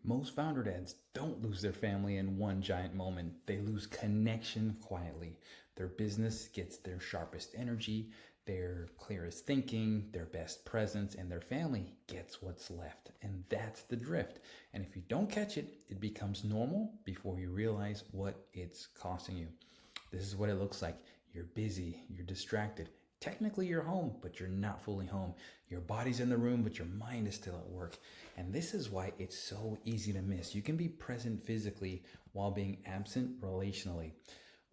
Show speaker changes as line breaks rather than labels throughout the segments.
Most founder dads don't lose their family in one giant moment. They lose connection quietly. Their business gets their sharpest energy, their clearest thinking, their best presence, and their family gets what's left. And that's the drift. And if you don't catch it, it becomes normal before you realize what it's costing you. This is what it looks like. You're busy, you're distracted. Technically, you're home, but you're not fully home. Your body's in the room, but your mind is still at work. And this is why it's so easy to miss. You can be present physically while being absent relationally.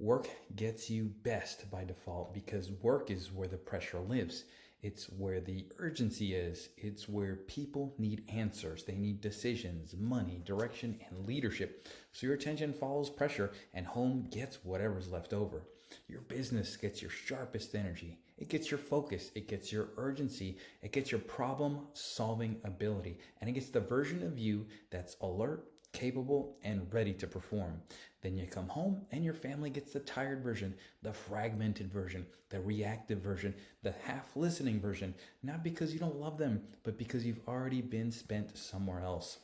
Work gets you best by default because work is where the pressure lives. It's where the urgency is. It's where people need answers. They need decisions, money, direction, and leadership. So your attention follows pressure and home gets whatever's left over. Your business gets your sharpest energy. It gets your focus. It gets your urgency. It gets your problem solving ability. And it gets the version of you that's alert, capable, and ready to perform. Then you come home and your family gets the tired version, the fragmented version, the reactive version, the half listening version, not because you don't love them, but because you've already been spent somewhere else.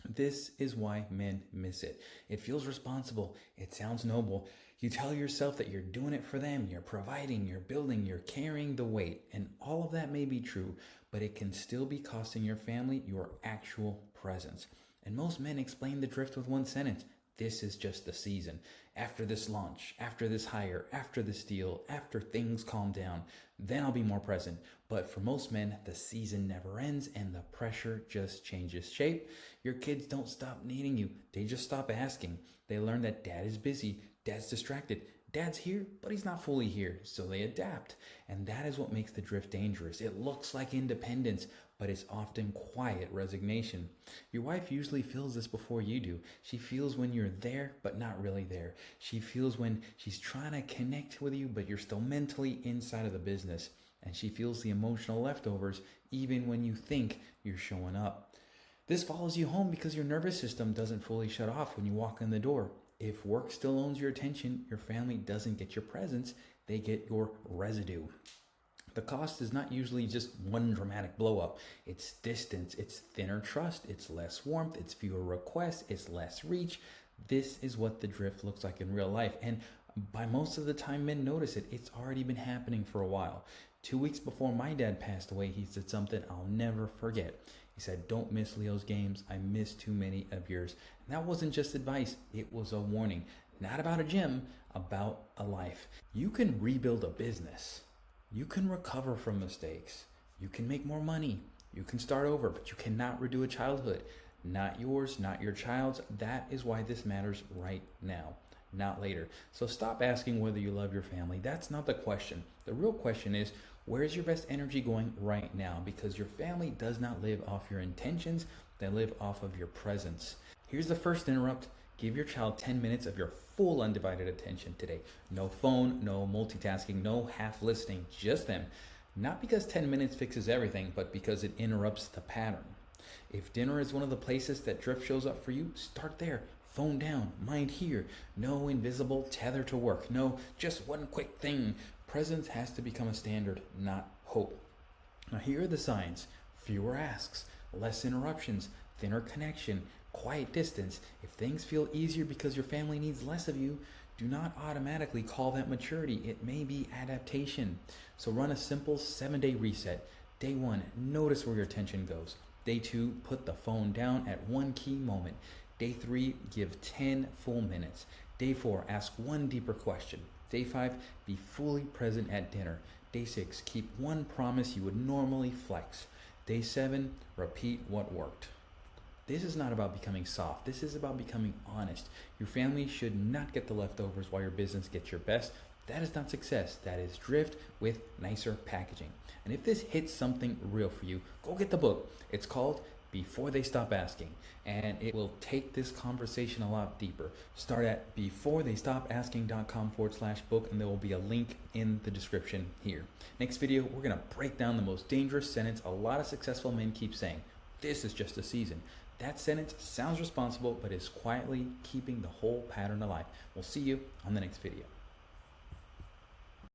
This is why men miss it. It feels responsible. It sounds noble. You tell yourself that you're doing it for them. You're providing, you're building, you're carrying the weight. And all of that may be true, but it can still be costing your family your actual presence. And most men explain the drift with one sentence. This is just the season. After this launch, after this hire, after this deal, after things calm down, then I'll be more present. But for most men, the season never ends and the pressure just changes shape. Your kids don't stop needing you. They just stop asking. They learn that dad is busy, dad's distracted, dad's here, but he's not fully here. So they adapt. And that is what makes the drift dangerous. It looks like independence, but it's often quiet resignation. Your wife usually feels this before you do. She feels when you're there, but not really there. She feels when she's trying to connect with you, but you're still mentally inside of the business. And she feels the emotional leftovers even when you think you're showing up. This follows you home because your nervous system doesn't fully shut off when you walk in the door. If work still owns your attention, your family doesn't get your presence, they get your residue. The cost is not usually just one dramatic blow up. It's distance, it's thinner trust, it's less warmth, it's fewer requests, it's less reach. This is what the drift looks like in real life. And by most of the time men notice it, it's already been happening for a while. 2 weeks before my dad passed away, he said something I'll never forget. He said, "Don't miss Leo's games. I miss too many of yours." And that wasn't just advice, it was a warning. Not about a gym, about a life. You can rebuild a business. You can recover from mistakes. You can make more money. You can start over, but you cannot redo a childhood. Not yours, not your child's. That is why this matters right now, not later. So stop asking whether you love your family. That's not the question. The real question is, where's your best energy going right now? Because your family does not live off your intentions, they live off of your presence. Here's the first interrupt. Give your child 10 minutes of your full undivided attention today. No phone, no multitasking, no half listening, just them. Not because 10 minutes fixes everything, but because it interrupts the pattern. If dinner is one of the places that drift shows up for you, start there. Phone down, mind here. No invisible tether to work. No, just one quick thing. Presence has to become a standard, not hope. Now here are the signs. Fewer asks, less interruptions, thinner connection, quiet distance. If things feel easier because your family needs less of you, do not automatically call that maturity. It may be adaptation. So run a simple 7-day reset. Day 1, notice where your attention goes. Day 2, put the phone down at one key moment. Day 3, give 10 full minutes. Day 4, ask one deeper question. Day 5, be fully present at dinner. Day 6, keep one promise you would normally flex. Day 7, repeat what worked. This is not about becoming soft. This is about becoming honest. Your family should not get the leftovers while your business gets your best. That is not success. That is drift with nicer packaging. And if this hits something real for you, go get the book. It's called Before They Stop Asking. And it will take this conversation a lot deeper. Start at beforetheystopasking.com/book, and there will be a link in the description here. Next video, we're going to break down the most dangerous sentence a lot of successful men keep saying. This is just a season. That sentence sounds responsible, but is quietly keeping the whole pattern alive. We'll see you on the next video.